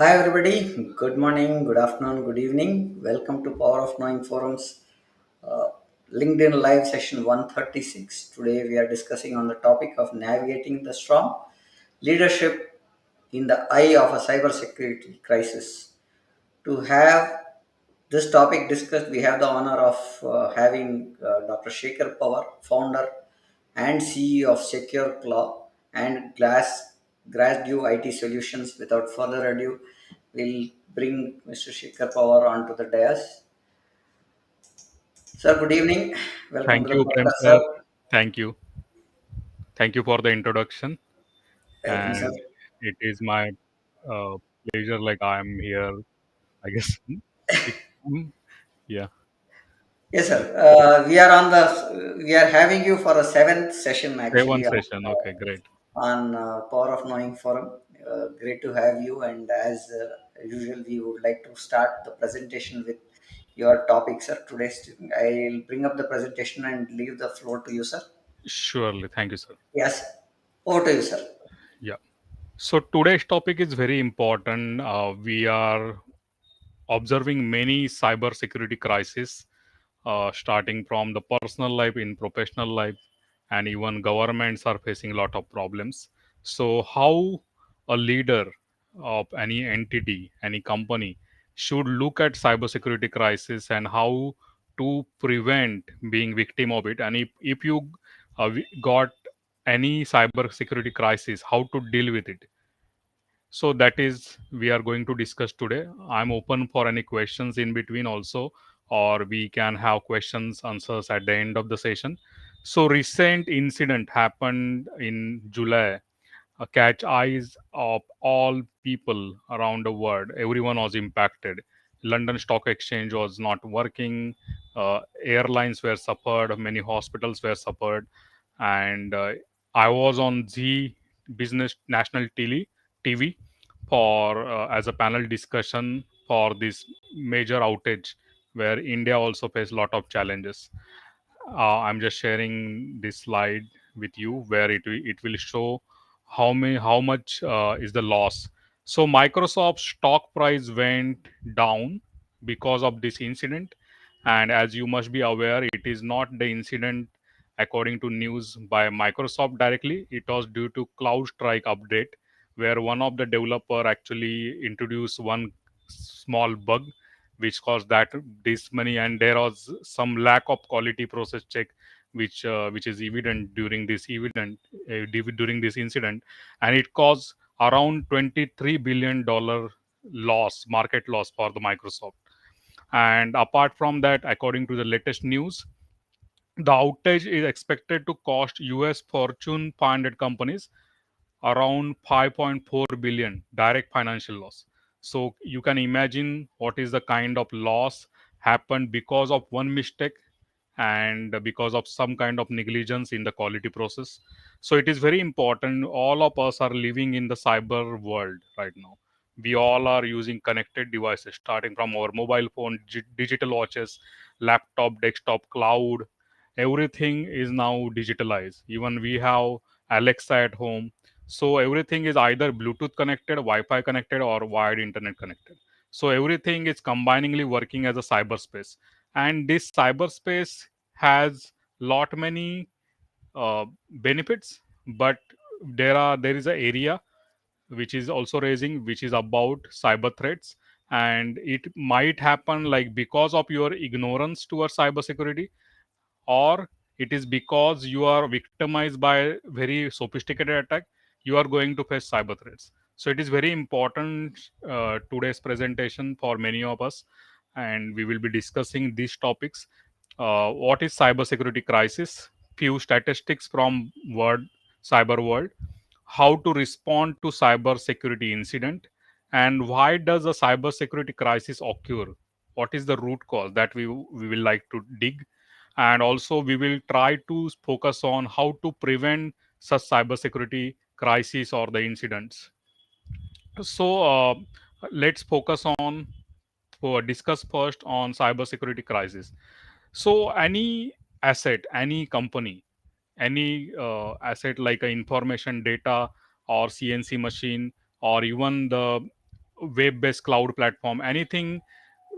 Hi everybody, good morning, good afternoon, good evening. Welcome to Power of Knowing Forums uh, LinkedIn Live session 136. Today we are discussing on the topic of navigating the storm, leadership in the eye of a cybersecurity crisis. To have this topic discussed, we have the honor of having Dr. Shekar Pawar, founder and CEO of Secure Claw and Glassdew IT Solutions. Without further ado, we'll bring Mr. Shekar Pawar onto the dais. Sir, good evening. Welcome to Thank the you, Prem podcast, sir. sir. Thank you. Thank you for the introduction. Welcome, sir. And it is my pleasure. Like I am here, I guess. Six, yeah, Yes, sir. We are having you for a seventh session seven actually session. Okay, great. on Power of Knowing Forum. Great to have you. And as usual, we would like to start the presentation with your topic, sir. I'll bring up the presentation and leave the floor to you, sir. Surely. Thank you, sir. Yes, over to you, sir. Yeah. So today's topic is very important. We are observing many cyber security crises, starting from the personal life in professional life, and even governments are facing a lot of problems. So how a leader of any entity, any company should look at cybersecurity crisis and how to prevent being victim of it, and if you got any cybersecurity crisis, how to deal with it. So that is we are going to discuss today. I'm open for any questions in between also, or we can have questions answers at the end of the session. So recent incident happened in July, catch eyes of all people around the world. Everyone was impacted. London Stock Exchange was not working. Airlines were suffered. Many hospitals were suffered, and I was on Z Business National TV for as a panel discussion for this major outage where India also faced a lot of challenges. I'm just sharing this slide with you where it will show how much is the loss. So Microsoft's stock price went down because of this incident, and as you must be aware, it is not the incident according to news by Microsoft directly. It was due to CloudStrike update where one of the developer actually introduced one small bug which caused that this money, and there was some lack of quality process check which is evident during this incident, and it caused around $23 billion loss, market loss for the Microsoft. And apart from that, according to the latest news, the outage is expected to cost US Fortune 500 companies around 5.4 billion direct financial loss. So you can imagine what is the kind of loss happened because of one mistake and because of some kind of negligence in the quality process. So it is very important. All of us are living in the cyber world right now. We all are using connected devices, starting from our mobile phone, digital watches, laptop, desktop, cloud. Everything is now digitalized. Even we have Alexa at home. So everything is either Bluetooth connected, Wi-Fi connected, or wired internet connected. So everything is combiningly working as a cyberspace, and this cyberspace has lot many benefits, but there is an area which is also raising, which is about cyber threats, and it might happen like because of your ignorance towards cybersecurity, or it is because you are victimized by very sophisticated attack. You are going to face cyber threats. So it is very important, today's presentation for many of us, and we will be discussing these topics. What is cybersecurity crisis? Few statistics from cyber world. How to respond to cyber security incident, and why does a cyber security crisis occur? What is the root cause that we will like to dig, and also we will try to focus on how to prevent such cybersecurity crises or the incidents. So let's focus on or discuss first on cybersecurity crisis. So any asset, any company, any asset like a information data or CNC machine or even the web-based cloud platform, anything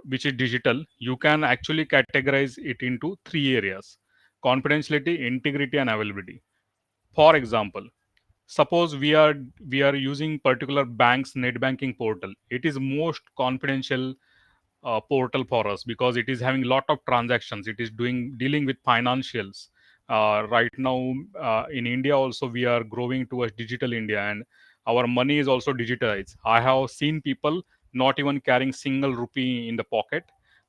which is digital, you can actually categorize it into three areas: confidentiality, integrity, and availability. For example, suppose we are using particular bank's net banking portal. It is most confidential portal for us because it is having lot of transactions. It is dealing with financials. Right now, in India also, we are growing towards digital India, and our money is also digitized. I have seen people not even carrying single rupee in the pocket,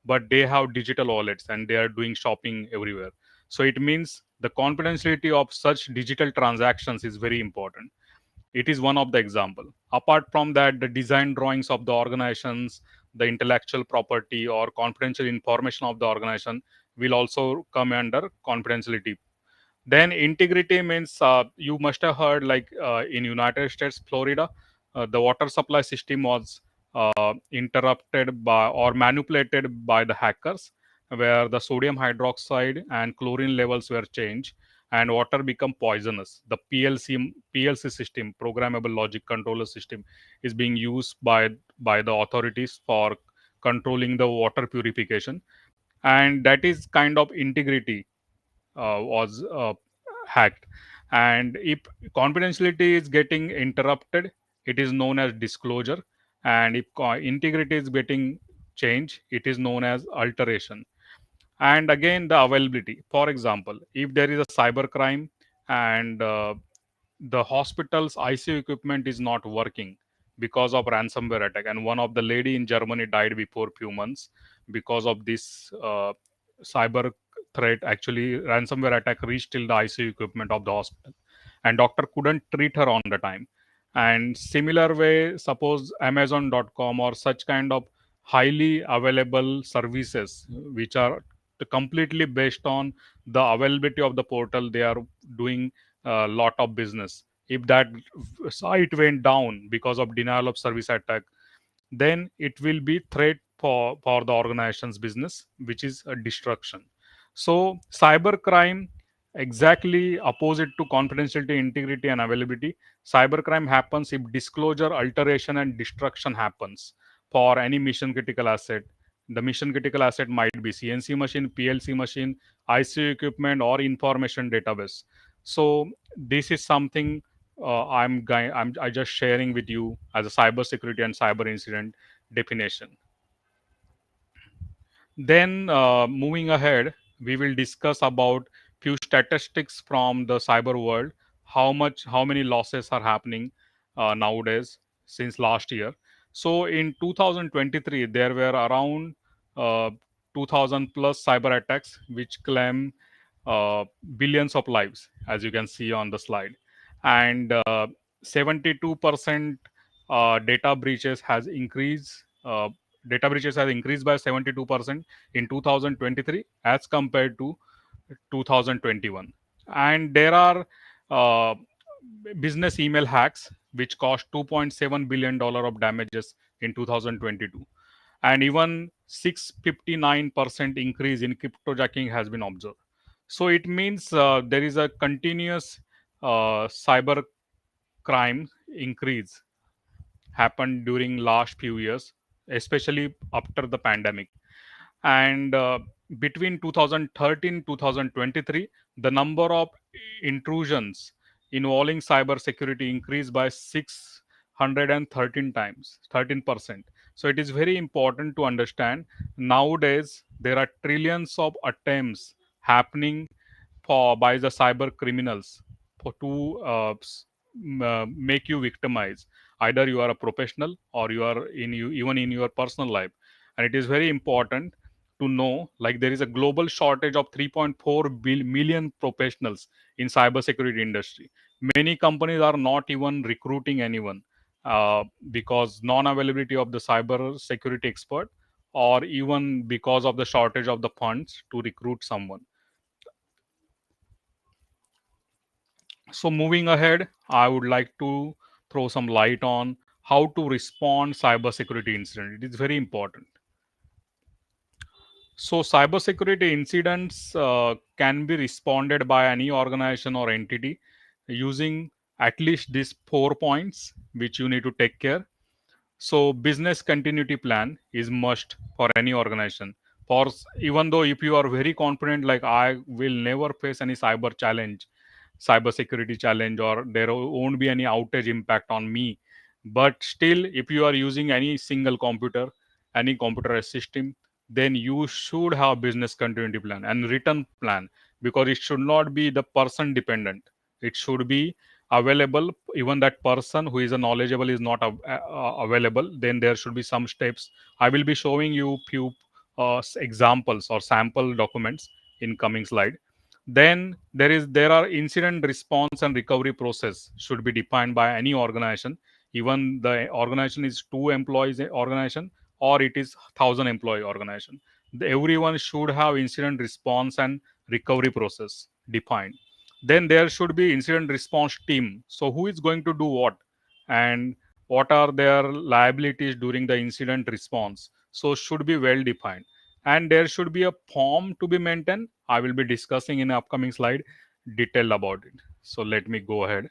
but they have digital wallets and they are doing shopping everywhere. So it means the confidentiality of such digital transactions is very important. It is one of the example. Apart from that, the design drawings of the organizations, the intellectual property or confidential information of the organization will also come under confidentiality. Then integrity means, you must have heard, like in United States, Florida, the water supply system was interrupted by or manipulated by the hackers, where the sodium hydroxide and chlorine levels were changed and water become poisonous. The PLC system, programmable logic controller system, is being used by the authorities for controlling the water purification, and that is kind of integrity was hacked. And if confidentiality is getting interrupted, it is known as disclosure. And if integrity is getting changed, it is known as alteration. And again, the availability. For example, if there is a cyber crime and the hospital's ICU equipment is not working because of ransomware attack, and one of the lady in Germany died before few months because of this cyber threat. Actually, ransomware attack reached till the ICU equipment of the hospital, and doctor couldn't treat her on the time. And similar way, suppose Amazon.com or such kind of highly available services which are completely based on the availability of the portal, they are doing a lot of business. If that site went down because of denial of service attack, then it will be threat for the organization's business, which is a destruction. So cyber crime, exactly opposite to confidentiality, integrity, and availability. Cyber crime happens if disclosure, alteration, and destruction happens for any mission critical asset. The mission critical asset might be CNC machine, PLC machine, ICU equipment, or information database. So this is something I just sharing with you as a cyber security and cyber incident definition. Then moving ahead, we will discuss about few statistics from the cyber world. How many losses are happening nowadays since last year. So in 2023, there were around uh, 2,000 plus cyber attacks, which claim billions of lives, as you can see on the slide, and 72% data breaches has increased. Data breaches has increased by 72% in 2023 as compared to 2021. And there are uh, business email hacks which cost $2.7 billion of damages in 2022, and even 659% increase in cryptojacking has been observed. So it means there is a continuous cyber crime increase happened during last few years, especially after the pandemic. And between 2013 2023, the number of intrusions involving cyber security increased by 613 times, 13%. So it is very important to understand, nowadays there are trillions of attempts happening for by the cyber criminals for to make you victimized. Either you are a professional or you are in you even in your personal life. And it is very important to know, like, there is a global shortage of 3.4 million professionals in cybersecurity industry. Many companies are not even recruiting anyone because non-availability of the cyber security expert, or even because of the shortage of the funds to recruit someone. So moving ahead, I would like to throw some light on how to respond cybersecurity incident. It is very important. So cybersecurity incidents can be responded by any organization or entity using at least these 4 points, which you need to take care. So business continuity plan is must for any organization. For even though if you are very confident, like I will never face any cyber challenge, cyber security challenge, or there won't be any outage impact on me, but still, if you are using any single computer, any computerized system, then you should have business continuity plan and written plan, because it should not be the person dependent. It should be available. Even that person who is a knowledgeable is not available, then there should be some steps. I will be showing you few examples or sample documents in coming slide. Then there are incident response and recovery process should be defined by any organization. Even the organization is 2 employees organization, or it is 1,000 employee organization, everyone should have incident response and recovery process defined. Then there should be incident response team. So who is going to do what, and what are their liabilities during the incident response, so should be well defined. And there should be a form to be maintained. I will be discussing in upcoming slide detailed about it. So let me go ahead.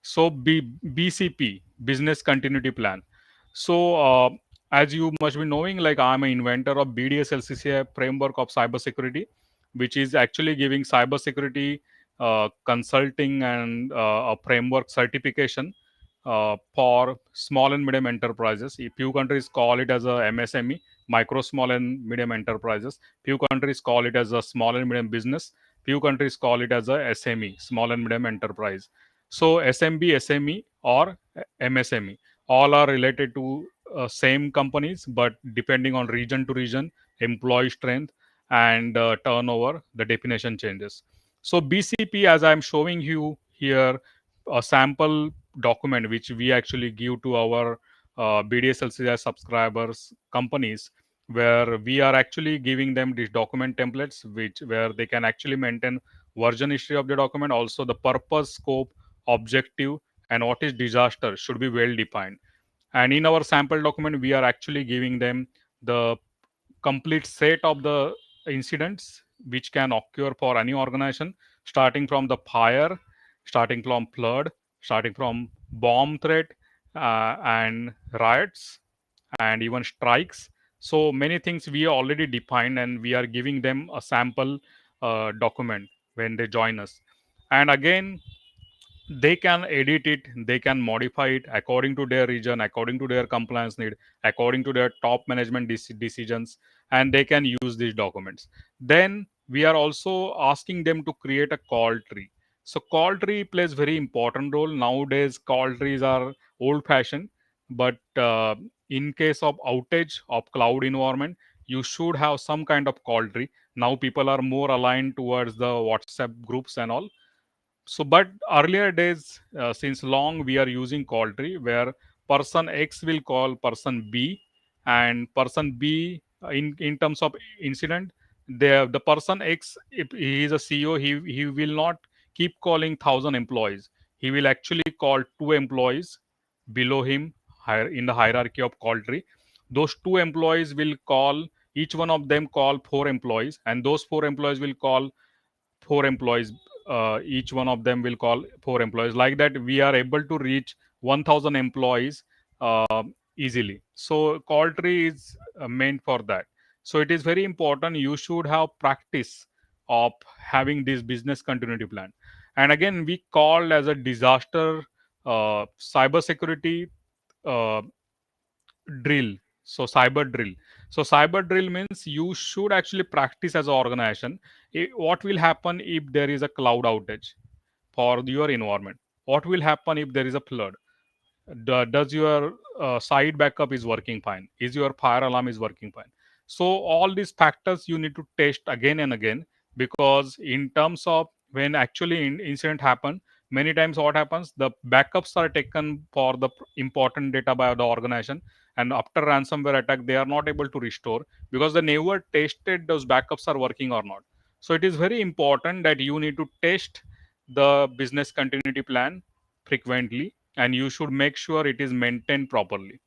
So BCP, business continuity plan. So as you must be knowing, like I'm an inventor of BDSLCCI framework of cybersecurity, which is actually giving cybersecurity consulting and a framework certification for small and medium enterprises. A few countries call it as a MSME, micro, small and medium enterprises. Few countries call it as a small and medium business. Few countries call it as a SME, small and medium enterprise. So SMB, SME, or MSME, all are related to same companies, but depending on region to region, employee strength, and turnover, the definition changes. So BCP, as I'm showing you here, a sample document which we actually give to our BDSLCI subscribers companies, where we are actually giving them these document templates, which where they can actually maintain version history of the document, also the purpose, scope, objective, and what is disaster should be well defined. And in our sample document, we are actually giving them the complete set of the incidents which can occur for any organization, starting from the fire, starting from flood, starting from bomb threat, and riots, and even strikes. So many things we already defined, and we are giving them a sample document when they join us. And again, they can edit it, they can modify it according to their region, according to their compliance need, according to their top management decisions, and they can use these documents. Then we are also asking them to create a call tree. So call tree plays very important role nowadays. Call trees are old fashioned, but in case of outage of cloud environment, you should have some kind of call tree. Now people are more aligned towards the WhatsApp groups and all. So but earlier days, since long we are using call tree, where person X will call person B, and person B, in terms of incident, the person X, if he is a CEO, he will not keep calling 1,000 employees. He will actually call 2 employees below him, in the hierarchy of call tree. Those 2 employees will call, each one of them call 4 employees, and those 4 employees will call 4 employees. Each one of them will call 4 employees. Like that, we are able to reach 1,000 employees easily. So call tree is meant for that. So it is very important. You should have practice of having this business continuity plan. And again, we called as a disaster cybersecurity uh, drill. So cyber drill. So cyber drill means you should actually practice as an organization. What will happen if there is a cloud outage for your environment? What will happen if there is a flood? Does your site backup is working fine? Is your fire alarm is working fine? So all these factors you need to test again and again, because in terms of when actually incident happen, many times what happens, the backups are taken for the important data by the organization, and after ransomware attack they are not able to restore because they never tested those backups are working or not. So it is very important that you need to test the business continuity plan frequently, and you should make sure it is maintained properly.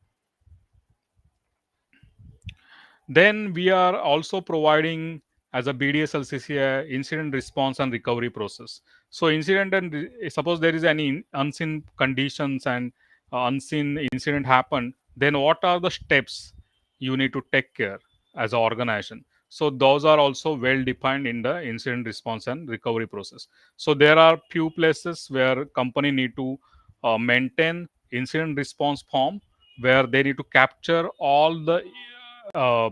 Then we are also providing as a BDSLCCI incident response and recovery process. So incident and suppose there is any unseen conditions and unseen incident happened, then what are the steps you need to take care as an organization. So those are also well defined in the incident response and recovery process. So there are few places where company need to maintain incident response form, where they need to capture all the uh,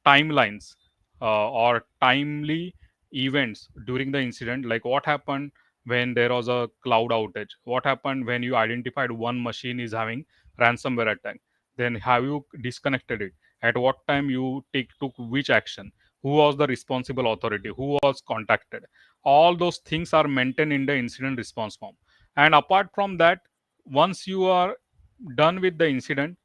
timelines or timely events during the incident, like what happened when there was a cloud outage, what happened when you identified one machine is having ransomware attack, then have you disconnected it, at what time you took which action, who was the responsible authority, who was contacted. All those things are maintained in the incident response form. And apart from that, once you are done with the incident,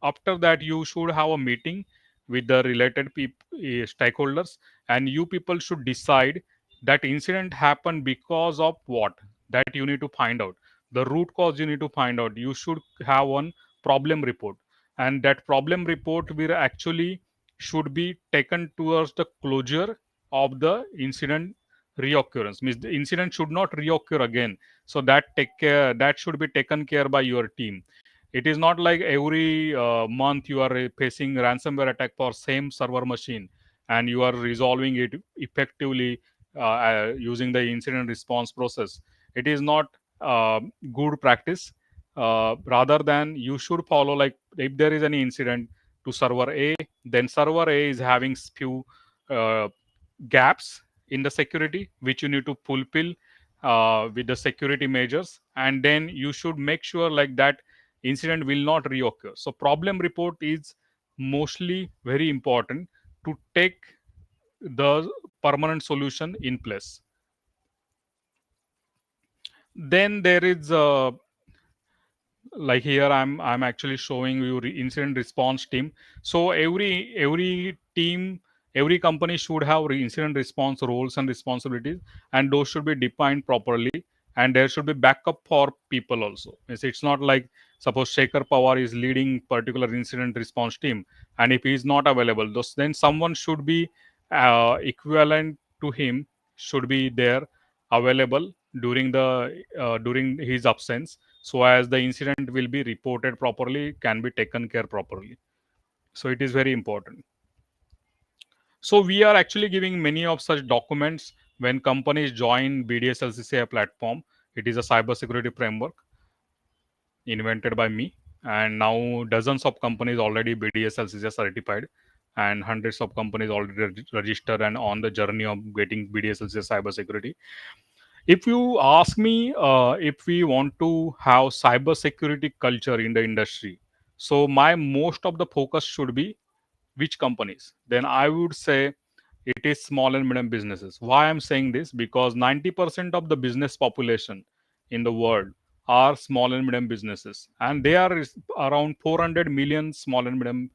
after that you should have a meeting with the related stakeholders, and you people should decide that incident happened because of what, that you need to find out the root cause. You need to find out, you should have one problem report, and that problem report will actually should be taken towards the closure of the incident reoccurrence, means the incident should not reoccur again. So that should be taken care by your team. It is not like every month you are facing ransomware attack for same server machine and you are resolving it effectively using the incident response process. It is not uh, good practice. Rather than you should follow, like if there is any incident to server A, then server A is having few uh, gaps in the security which you need to fulfill with the security measures, and then you should make sure like that incident will not reoccur. So problem report is mostly very important to take the permanent solution in place. Then there is like here I'm actually showing you incident response team. So every team, every company should have incident response roles and responsibilities, and those should be defined properly. And there should be backup for people also. It's not like, suppose Shekar Pawar is leading particular incident response team, and if he is not available, then someone should be equivalent to him should be there available during his absence, so as the incident will be reported properly, can be taken care properly. So it is very important. So we are actually giving many of such documents when companies join BDSLCCI platform. It is a cybersecurity framework invented by me, and now dozens of companies already BDSLCCI certified, and hundreds of companies already registered and on the journey of getting BDSLCCI cybersecurity. If you ask me, if we want to have cybersecurity culture in the industry, so my most of the focus should be which companies. Then I would say it is small and medium businesses. Why I'm saying this? Because 90% of the business population in the world are small and medium businesses, and they are around 400 million small and medium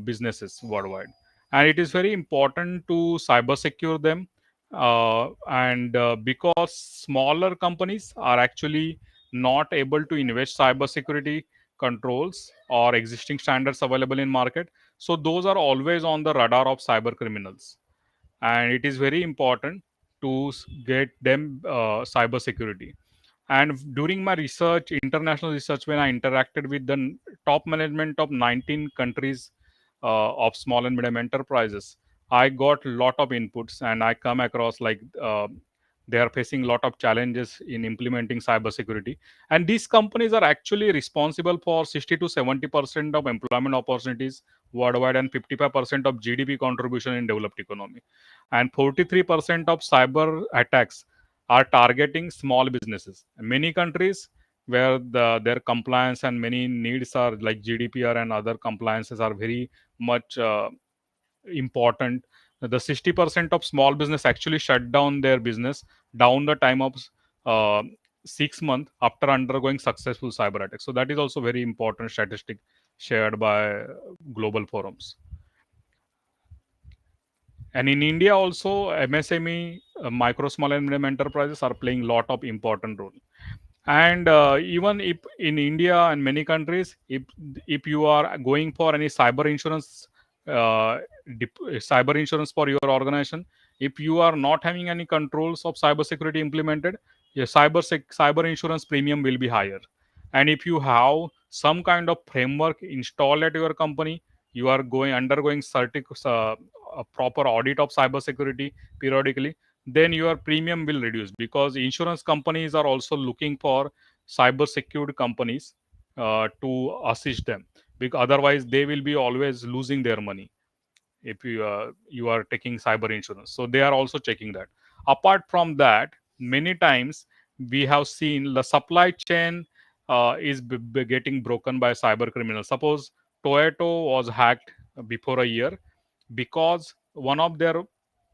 businesses worldwide. And it is very important to cyber secure them, and because smaller companies are actually not able to invest cybersecurity controls or existing standards available in market, so those are always on the radar of cyber criminals, and it is very important to get them cyber security. And during my research, international research, when I interacted with the top management of 19 countries of small and medium enterprises, I got a lot of inputs, and I come across like they are facing a lot of challenges in implementing cybersecurity. And these companies are actually responsible for 60 to 70% of employment opportunities worldwide, and 55% of GDP contribution in developed economy. And 43% of cyber attacks are targeting small businesses. Many countries where their compliance and many needs are like GDPR and other compliances are very much important. The 60% of small business actually shut down their business down the time of uh, 6 months after undergoing successful cyber attack. So that is also very important statistic shared by global forums. And in India also, MSME, micro, small and medium enterprises are playing lot of important role. And even if in India and many countries, if you are going for any uh, cyber insurance for your organization, if you are not having any controls of cyber security implemented, your cyber insurance premium will be higher. And if you have some kind of framework installed at your company, you are going undergoing a proper audit of cybersecurity periodically, then your premium will reduce, because insurance companies are also looking for cyber secured companies to assist them, because otherwise they will be always losing their money if you are taking cyber insurance. So they are also checking that. Apart from that, many times we have seen the supply chain is getting broken by cyber criminals. Suppose Toyota was hacked before a year because one of their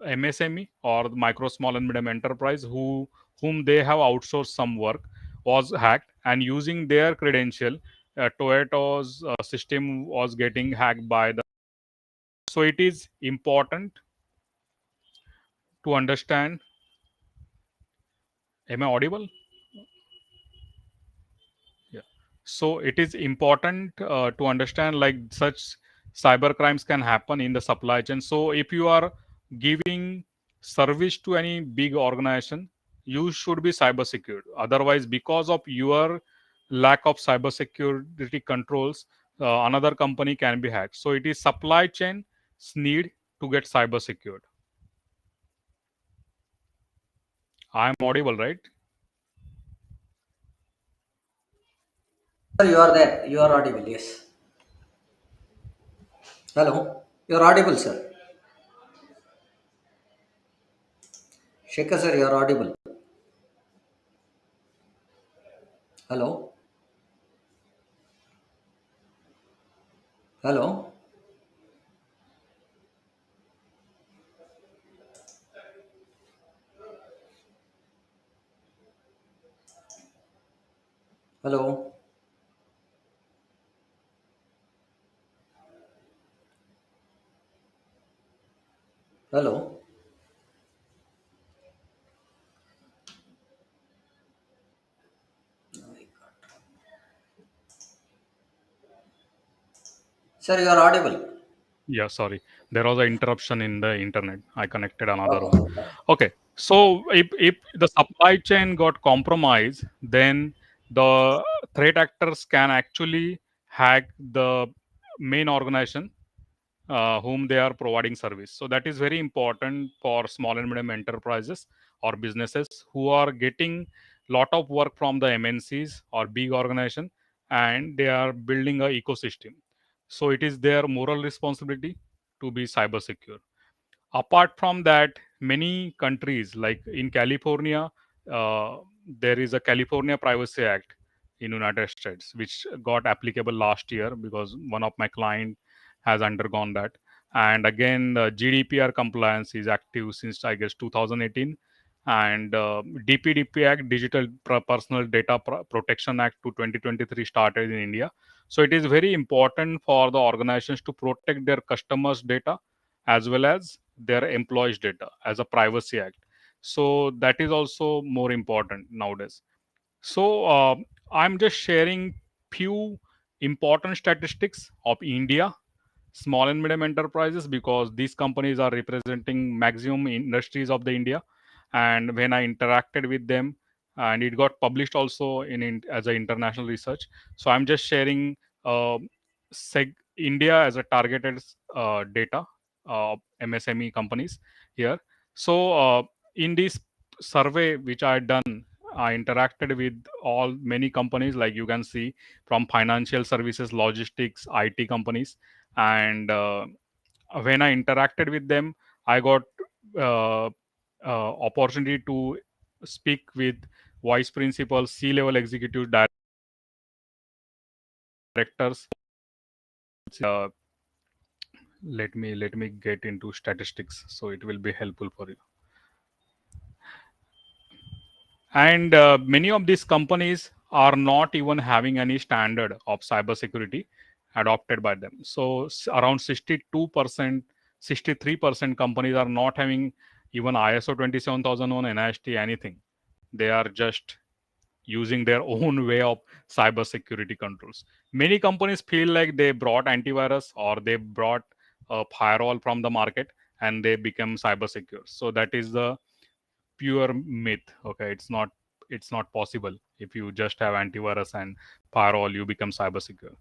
MSME or micro, small and medium enterprise whom they have outsourced some work was hacked, and using their credential, Toyota's system was getting hacked by the. So it is important to understand. Am I audible? Yeah. So it is important to understand like such cyber crimes can happen in the supply chain. So if you are giving service to any big organization, you should be cyber secured. Otherwise, because of your lack of cyber security controls, another company can be hacked. So it is supply chain's need to get cyber secured. I am audible, right? Sir, you are there. You are audible. Yes. Hello. You are audible, sir. Shekar, sir, you are audible. Hello. Hello. Hello. Hello. Sir, you are audible. Yeah, sorry. There was an interruption in the internet. I connected another one. Okay. Okay. So if the supply chain got compromised, then the threat actors can actually hack the main organization whom they are providing service. So that is very important for small and medium enterprises or businesses who are getting lot of work from the MNCs or big organization, and they are building a ecosystem. So it is their moral responsibility to be cyber secure. Apart from that, many countries like in California, uh, there is a California Privacy Act in United States which got applicable last year because one of my client has undergone that. And again, the GDPR compliance is active since I guess 2018. And DPDP Act, Personal Data Protection Act to 2023 started in India. So it is very important for the organizations to protect their customers' data as well as their employees' data as a privacy act. So that is also more important nowadays. So I'm just sharing few important statistics of India small and medium enterprises, because these companies are representing maximum industries of the India. And when I interacted with them, and it got published also as an international research. So I'm just sharing uh, India as a targeted data MSME companies here. So in this survey which I had done, I interacted with all many companies, like you can see, from financial services, logistics, IT companies. And when I interacted with them, I got uh, opportunity to speak with vice principals, C-level executive directors. uh, let me get into statistics so it will be helpful for you. And many of these companies are not even having any standard of cybersecurity adopted by them. So around 62%, 63% companies are not having even ISO 27001, NIST, anything. They are just using their own way of cybersecurity controls. Many companies feel like they brought antivirus or they brought a firewall from the market and they become cyber secure. So that is the pure myth. Okay, it's not it's not possible. If you just have antivirus and firewall, you become cyber secure.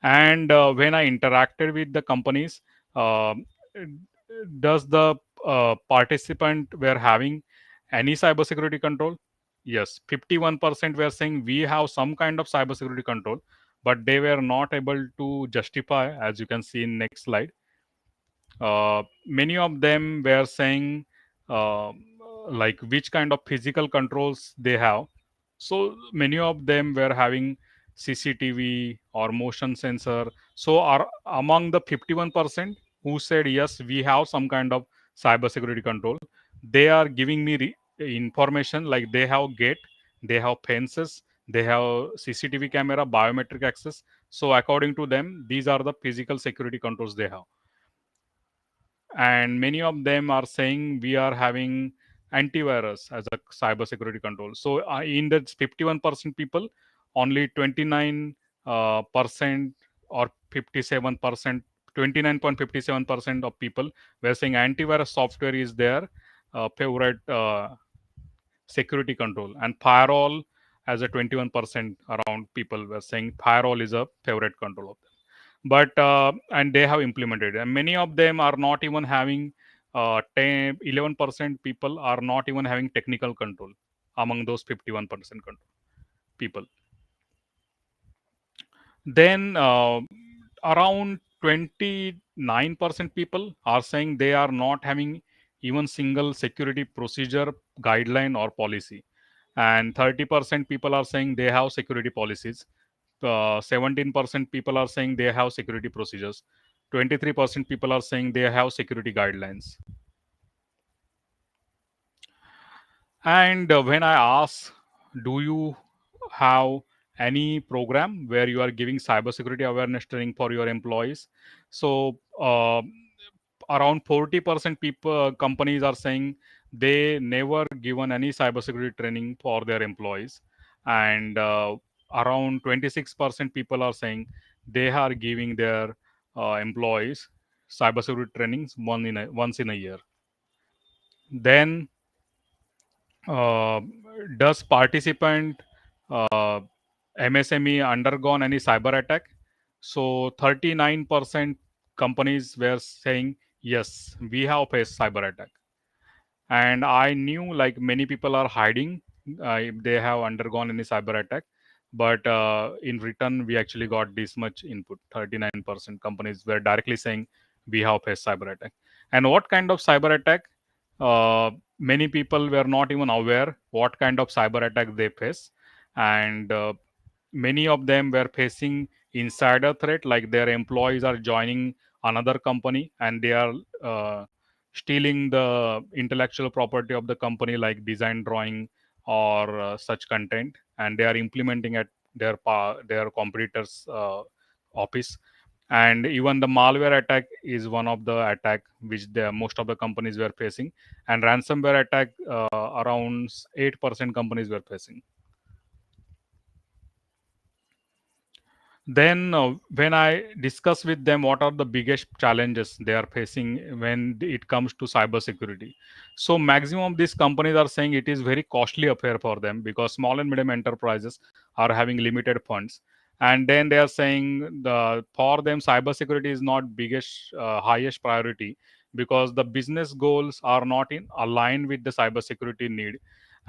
And when I interacted with the companies, uh, does the participant were having any cybersecurity control? Yes, 51% were saying we have some kind of cybersecurity control, but they were not able to justify, as you can see in next slide. Many of them were saying uh, like which kind of physical controls they have. So many of them were having CCTV or motion sensor. So are among the 51% who said yes, we have some kind of cybersecurity control, they are giving me information like they have gate, they have fences, they have CCTV camera, biometric access. So according to them, these are the physical security controls they have. And many of them are saying we are having antivirus as a cybersecurity control. So in that 51% people, only 29 percent or 57%, 29.57% of people were saying antivirus software is their favorite security control, and firewall as a 21% around people were saying firewall is a favorite control of them. But and they have implemented it. And many of them are not even having 10 11% people are not even having technical control among those 51% people. Then around 29% people are saying they are not having even single security procedure, guideline or policy. And 30% people are saying they have security policies. 17% people are saying they have security procedures. 23% people are saying they have security guidelines. And when I ask, do you have any program where you are giving cybersecurity awareness training for your employees? So around 40% people companies are saying they never given any cybersecurity training for their employees, and around 26% people are saying they are giving their employees cybersecurity trainings once in a year. Then uh, does participant MSME undergone any cyber attack? So 39% companies were saying yes, we have faced cyber attack. And I knew like many people are hiding if they have undergone any cyber attack. But in return, we actually got this much input. 39% companies were directly saying we have faced cyber attack. And what kind of cyber attack? Many people were not even aware what kind of cyber attack they face, and many of them were facing insider threat, like their employees are joining another company and they are stealing the intellectual property of the company, like design drawing or such content, and they are implementing at their competitors office. And even the malware attack is one of the attack which the most of the companies were facing. And ransomware attack, around 8% companies were facing. Then when I discuss with them what are the biggest challenges they are facing when it comes to cybersecurity, so maximum of these companies are saying it is very costly affair for them because small and medium enterprises are having limited funds. And then they are saying for them cybersecurity is not biggest highest priority because the business goals are not in aligned with the cybersecurity need.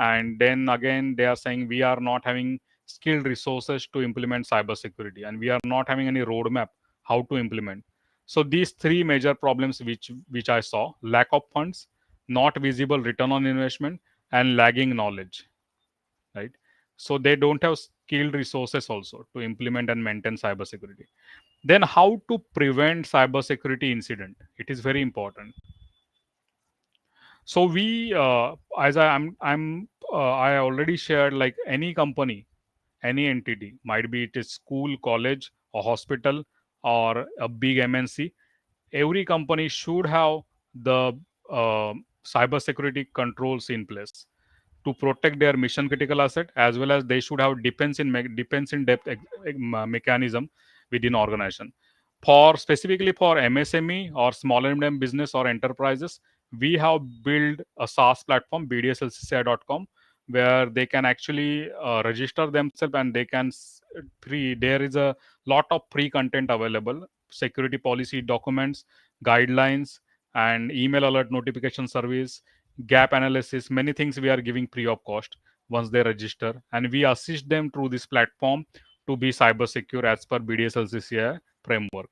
And then again they are saying we are not having skilled resources to implement cybersecurity, and we are not having any roadmap how to implement. So these three major problems which I saw: lack of funds, not visible return on investment, and lagging knowledge. Right. So they don't have skilled resources also to implement and maintain cybersecurity. Then how to prevent cybersecurity incident? It is very important. So we, as I already shared, like any company, any entity, might be it is school, college, a hospital, or a big MNC, every company should have the uh, cybersecurity controls in place to protect their mission critical asset, as well as they should have defense in depth mechanism within organization. For specifically for MSME or small and medium business or enterprises, we have built a SaaS platform, bdslcci.com, where they can actually register themselves, and they can there is a lot of free content available: security policy documents, guidelines, and email alert notification service, gap analysis. Many things we are giving free of cost once they register, and we assist them through this platform to be cyber secure as per BDSLCCI framework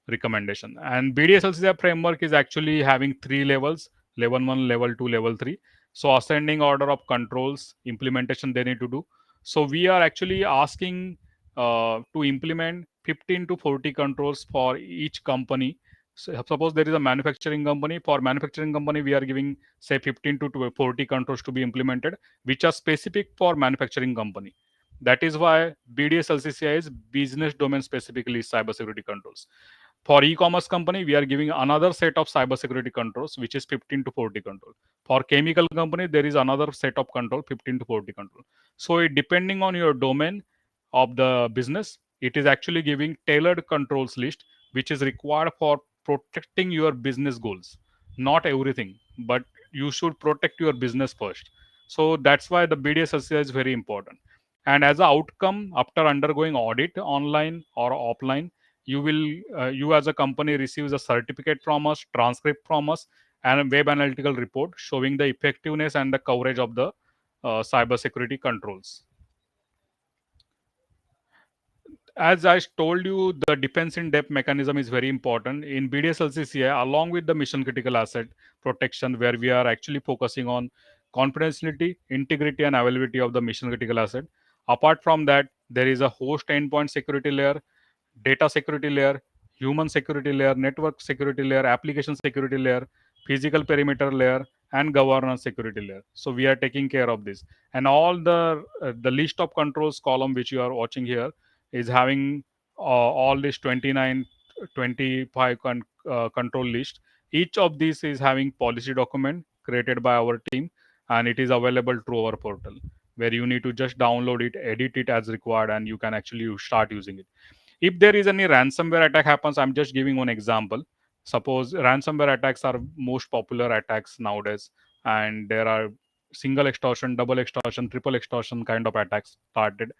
recommendation. And BDSLCCI framework is actually having three levels: level 1, level 2, level 3. So ascending order of controls implementation they need to do. So we are actually asking to implement 15 to 40 controls for each company. So suppose there is a manufacturing company. For manufacturing company, we are giving say 15 to 40 controls to be implemented, which are specific for manufacturing company. That is why BDSLCCI is business domain specifically cybersecurity controls. For e-commerce company, we are giving another set of cybersecurity controls, which is 15 to 40 control. For chemical company, there is another set of control, 15 to 40 control. So depending on your domain of the business, it is actually giving tailored controls list, which is required for protecting your business goals. Not everything, but you should protect your business first. So that's why the BDSSCI is very important. And as an outcome, after undergoing audit online or offline, you will you as a company receives a certificate from us, transcript from us, and a web analytical report showing the effectiveness and the coverage of the cybersecurity controls. As I told you, the defense in depth mechanism is very important in BDSLCCI, along with the mission critical asset protection, where we are actually focusing on confidentiality, integrity, and availability of the mission critical asset. Apart from that, there is a host endpoint security layer, data security layer, human security layer, network security layer, application security layer, physical perimeter layer, and governance security layer. So we are taking care of this, and all the list of controls column which you are watching here is having all this 29, 25 control list. Each of these is having policy document created by our team, and it is available through our portal, where you need to just download it, edit it as required, and you can actually start using it. If there is any ransomware attack happens, I'm just giving one example. Suppose ransomware attacks are most popular attacks nowadays, and there are single extortion, double extortion, triple extortion kind of attacks started.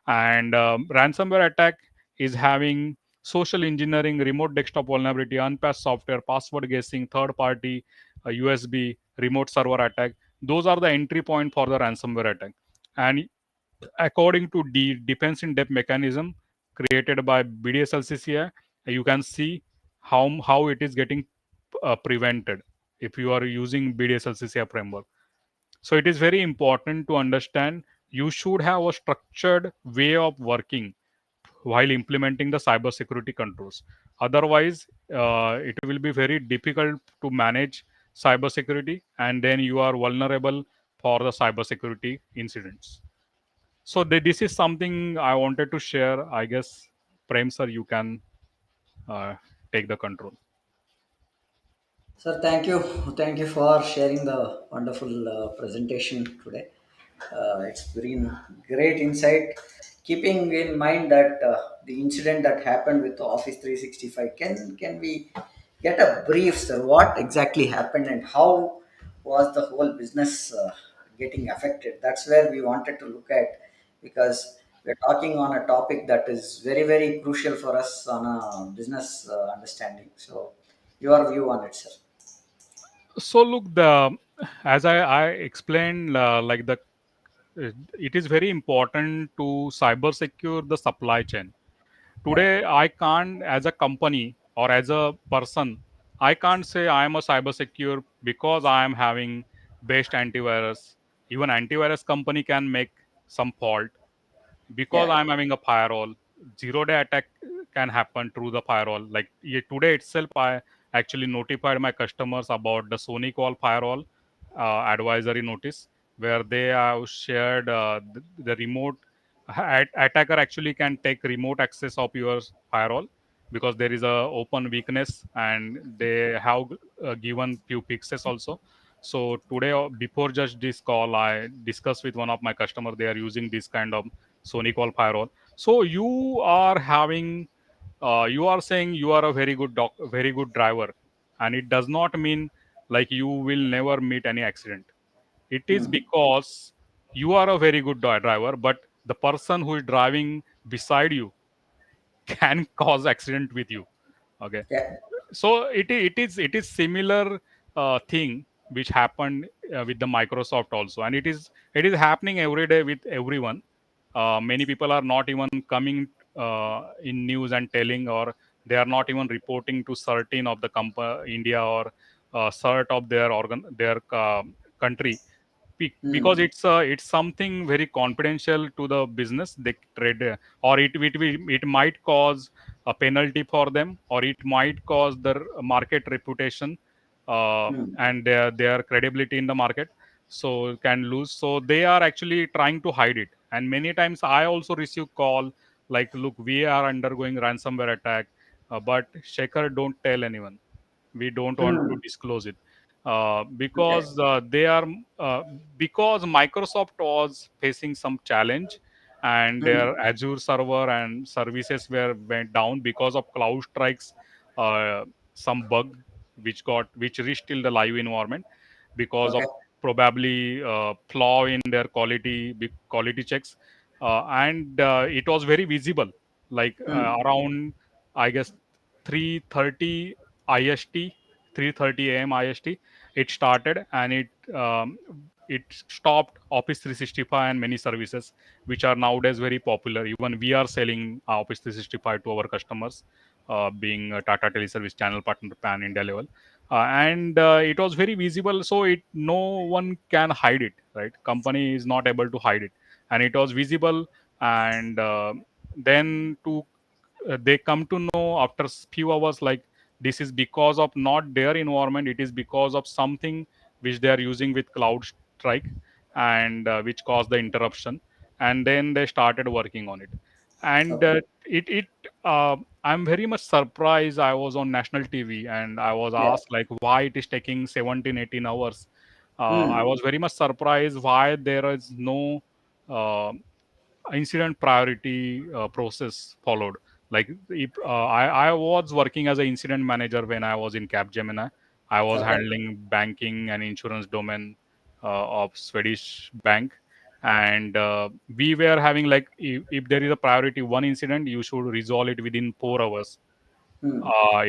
And ransomware attack is having social engineering, remote desktop vulnerability, unpatched software, password guessing, third party, USB, remote server attack. Those are the entry point for the ransomware attack. And according to the defense in depth mechanism created by BDSLCCI, you can see how it is getting prevented if you are using BDSLCCI framework. So it is very important to understand you should have a structured way of working while implementing the cybersecurity controls. Otherwise, it will be very difficult to manage cybersecurity, and then you are vulnerable for the cybersecurity incidents. So this is something I wanted to share. I guess, Prem sir, you can uh, take the control. Sir, thank you. Thank you for sharing the wonderful presentation today. It's been great insight. Keeping in mind that the incident that happened with Office 365, can we get a brief, sir? What exactly happened and how was the whole business getting affected? That's where we wanted to look at, because we're talking on a topic that is very, very crucial for us on a business understanding. So, your view on it, sir. So look, the as I explained, like it is very important to cyber secure the supply chain. Yeah. Today, I can't, as a company or as a person, I can't say I am a cyber secure because I am having best antivirus. Even antivirus company can make some fault. Because Yeah. I'm having a firewall, zero-day attack can happen through the firewall. Like today itself, I actually notified my customers about the Sony call firewall advisory notice, where they have shared the remote attacker actually can take remote access of your firewall, because there is a open weakness, and they have given few fixes also. So today, before just this call, I discussed with one of my customer. They are using this kind of Sony call firewall. So you are having, you are saying you are a very good very good driver, and it does not mean like you will never meet any accident. It is Mm. because You are a very good driver, but the person who is driving beside you can cause accident with you. Okay, Yeah. so it is similar thing which happened with the Microsoft also, and it is happening every day with everyone. Many people are not even coming in news and telling, or they are not even reporting to certain of the India, or cert of their their country, because Hmm. it's something very confidential to the business they trade, or it might cause a penalty for them, or it might cause their market reputation, Hmm. and their credibility in the market, so can lose. So they are actually trying to hide it, and many times I also receive call like, look, we are undergoing ransomware attack, but Shekar, don't tell anyone, we don't want to Hmm. disclose it, Okay. because they are uh, because Microsoft was facing some challenge, and Hmm. their Azure server and services went down because of cloud strikes, uh, some bug which reached till the live environment because of Okay. probably flaw in their quality checks, and it was very visible, like Hmm. around, I guess, 3:30 IST, 3:30 a.m. IST. It started, and it stopped Office 365 and many services which are nowadays very popular. Even we are selling Office 365 to our customers, being a Tata Teleservice channel partner pan India level, and it was very visible. So it no one can hide it, right? Company is not able to hide it, and it was visible, and then to they come to know after few hours, like, this is because of not their environment, it is because of something which they are using with cloud strike, and which caused the interruption, and then they started working on it. And Okay. it uh, I'm very much surprised. I was on national TV and I was Yeah. asked like why it is taking 17-18 hours. I Hmm. was very much surprised why there is no uh, incident priority process followed. Like, if I was working as an incident manager when I was in Capgemini. I was Okay. handling banking and insurance domain of Swedish bank, and we were having like, if there is a priority one incident, you should resolve it within 4 hours. Hmm.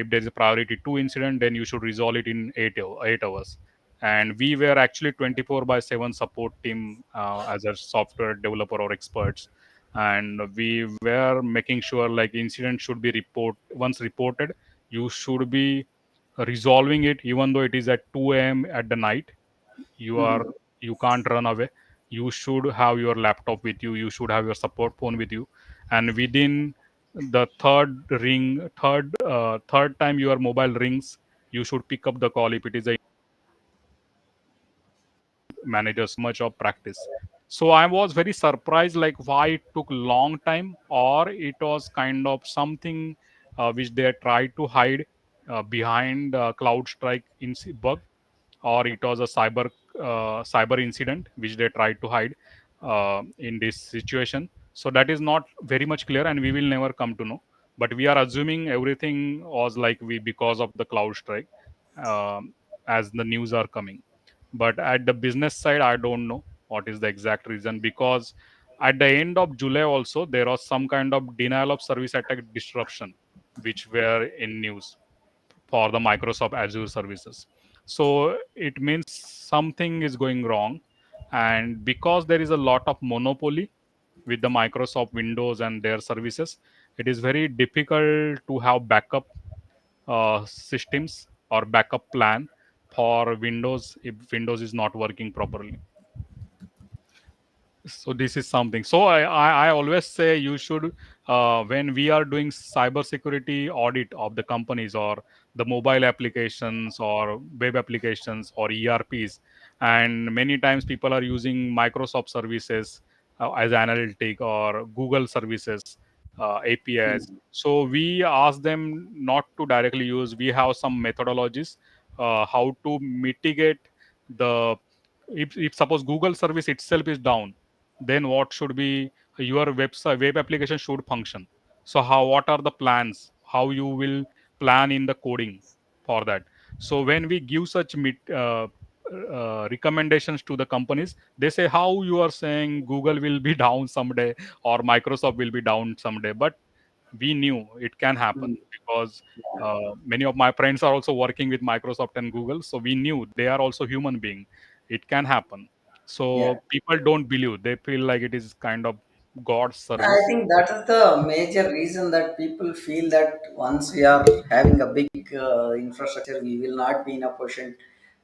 If there is a priority two incident, then you should resolve it in 8 hours. And we were actually 24 by 7 support team, as a software developer or experts, and we were making sure like incident should be once reported, you should be resolving it, even though it is at 2 a.m. at the night. you are Hmm. you can't run away. You should have your laptop with you, you should have your support phone with you, and within the third time your mobile rings, you should pick up the call if it is a manager. So much of practice. So I was very surprised like why it took long time, or it was kind of something which they tried to hide behind cloud strike bug, or it was a cyber incident which they tried to hide in this situation. So that is not very much clear, and we will never come to know. But we are assuming everything was like we because of the cloud strike, as the news are coming. But at the business side, I don't know what is the exact reason, because at the end of July also there was some kind of denial of service attack disruption which were in news for the Microsoft Azure services. So it means something is going wrong. And because there is a lot of monopoly with the Microsoft Windows and their services, it is very difficult to have backup systems or backup plan for Windows if Windows is not working properly. So this is something. So I always say you should, when we are doing cyber security audit of the companies, or the mobile applications or web applications or ERPs, and many times people are using Microsoft services as analytic, or Google services, APIs. Hmm. So we ask them not to directly use. We have some methodologies how to mitigate the, if suppose Google service itself is down, then what should be your web application should function. So how, what are the plans, how you will plan in the coding for that. So when we give such recommendations to the companies. They say how you are saying Google will be down someday or Microsoft will be down someday, but we knew it can happen mm, because yeah, many of my friends are also working with Microsoft and Google, so we knew they are also human being. It can happen. yeah. So people don't believe; they feel like it is kind of God's I service. think that is the major reason that people feel that once we are having a big infrastructure, we will not be in a position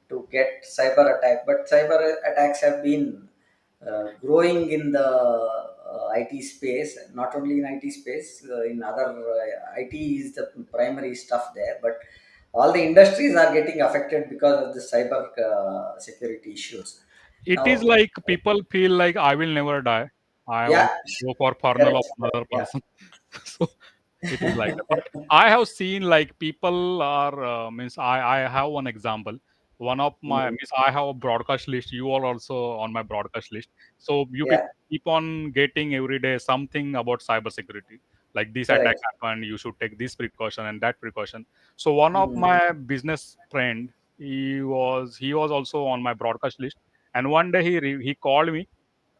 to get cyber attack. But cyber attacks have been growing in the IT space, not only in IT space, in other IT is the primary stuff there, but all the industries are getting affected because of the cyber security issues. It is Now, like people feel like I will never die. I yeah, want to go for funeral correct, of correct, another yeah. person. So it is like that. But I have seen like people are means I have one example. One of my Mm, means I have a broadcast list. You are also on my broadcast list. So you yeah, keep on getting every day something about cybersecurity. Like this attack correct. happened, you should take this precaution and that precaution. So one of Mm, my business friend, he was also on my broadcast list, and one day he called me,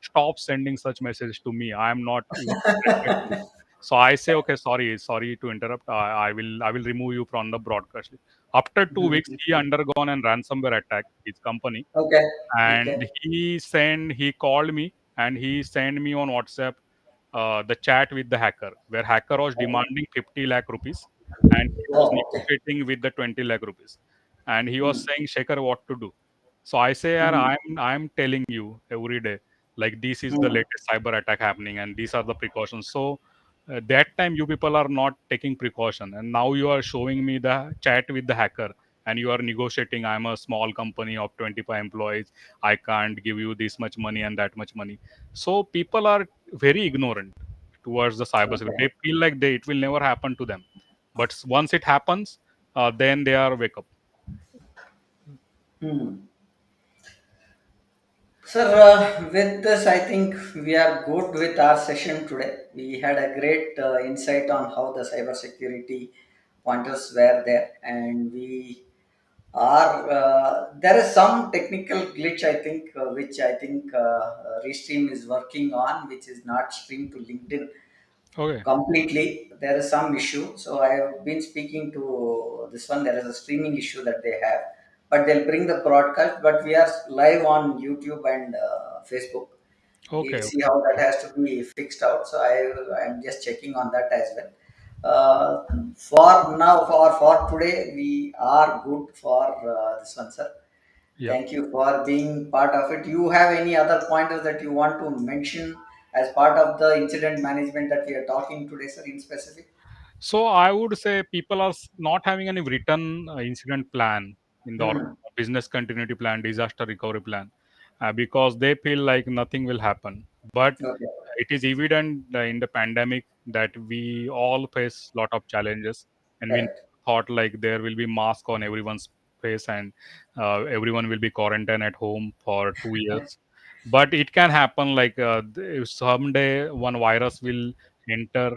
stop sending such messages to me. I am not even interested in it. So I say, okay, sorry to interrupt. I will remove you from the broadcast list. After 2 weeks, mm, he undergone a ransomware attack his company, okay, okay. and he called me and he sent me on WhatsApp the chat with the hacker, where hacker was demanding 50 lakh rupees and he was Oh, okay. negotiating with the 20 lakh rupees, and he was Mm, saying, Shekar, what to do? So I say, "Yaar, mm, I'm telling you every day, like this is the mm, latest cyber attack happening and these are the precautions." So that time you people are not taking precaution, and now you are showing me the chat with the hacker and you are negotiating. I'm a small company of 25 employees. I can't give you this much money and that much money. So people are very ignorant towards the cybersecurity. okay. They feel like it will never happen to them, but once it happens, then they are wake up. Hmm. Sir, with this, I think we are good with our session today. We had a great insight on how the cybersecurity pointers were there, and we are there is some technical glitch, I think, which I think Restream is working on, which is not streamed to LinkedIn Okay. completely. There is some issue, so I have been speaking to this one. There is a streaming issue that they have, but they'll bring the broadcast. But we are live on YouTube and Facebook. We'll Okay. see Okay. how that has to be fixed out. So I'm just checking on that as well. For now, for today, we are good for this one, sir. Yeah. Thank you for being part of it. You have any other pointers that you want to mention as part of the incident management that we are talking today, sir, in specific? So I would say people are not having any written incident plan in the Hmm. business continuity plan, disaster recovery plan, because they feel like nothing will happen. But Okay. it is evident in the pandemic that we all face lot of challenges, and we Correct. thought like there will be mask on everyone's face and everyone will be quarantined at home for 2 years. But it can happen like if someday one virus will enter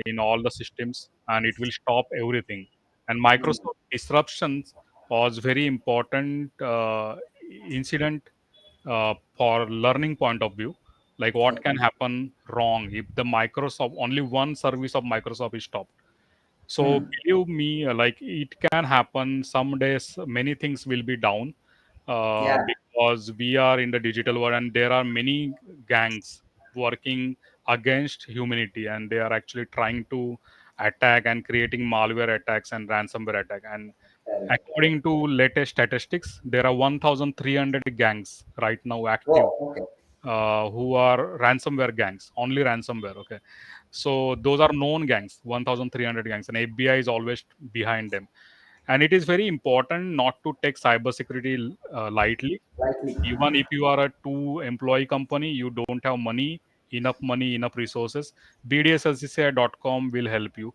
in all the systems and it will stop everything. And Hmm. Microsoft disruptions was very important incident for learning point of view, like what can Okay. happen wrong if the Microsoft only one service of Microsoft is stopped. So Hmm. believe me, like it can happen some days, many things will be down, Yeah. because we are in the digital world and there are many gangs working against humanity, and they are actually trying to attack and creating malware attacks and ransomware attack. And Correct. according to latest statistics, there are 1300 gangs right now active, Oh, okay. who are ransomware gangs, only ransomware. Okay, so those are known gangs, 1300 gangs, and FBI is always behind them. And it is very important not to take cybersecurity lightly. Likely. Even if you are a two employee company, you don't have money, enough resources, bdsssci.com will help you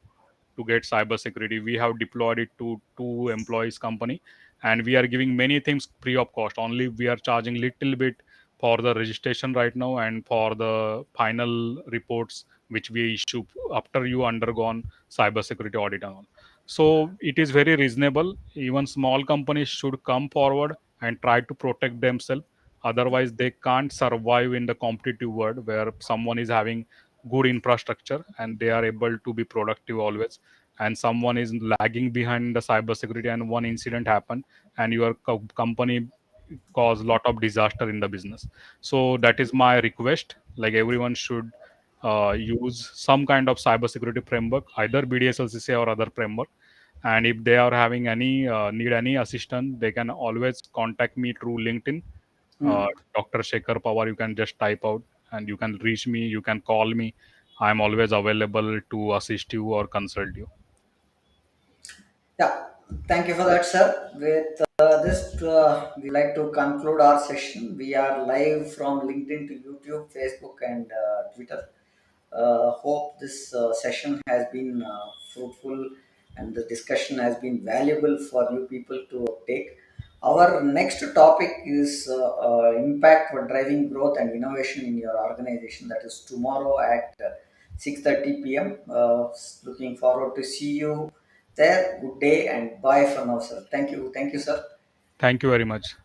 to get cybersecurity. We have deployed it to two employees company, and we are giving many things free of cost. Only we are charging little bit for the registration right now and for the final reports which we issue after you undergone cybersecurity audit and all. So it is very reasonable. Even small companies should come forward and try to protect themselves. Otherwise, they can't survive in the competitive world where someone is having good infrastructure and they are able to be productive always, and someone is lagging behind the cybersecurity and one incident happened and your company cause lot of disaster in the business. So that is my request, like everyone should use some kind of cybersecurity framework, either BDSLCC or other framework. And if they are having any need any assistance, they can always contact me through LinkedIn. uh, Hmm. Dr. Shekar Pawar, you can just type out and you can reach me, you can call me. I'm always available to assist you or consult you. Yeah, thank you for that, sir. With this, we like to conclude our session. We are live from LinkedIn to YouTube, Facebook, and Twitter. Hope this session has been fruitful and the discussion has been valuable for you people to take. Our next topic is impact for driving growth and innovation in your organization. That is tomorrow at 6:30 p.m. Looking forward to see you there. Good day and bye for now, sir. Thank you. Thank you, sir. Thank you very much.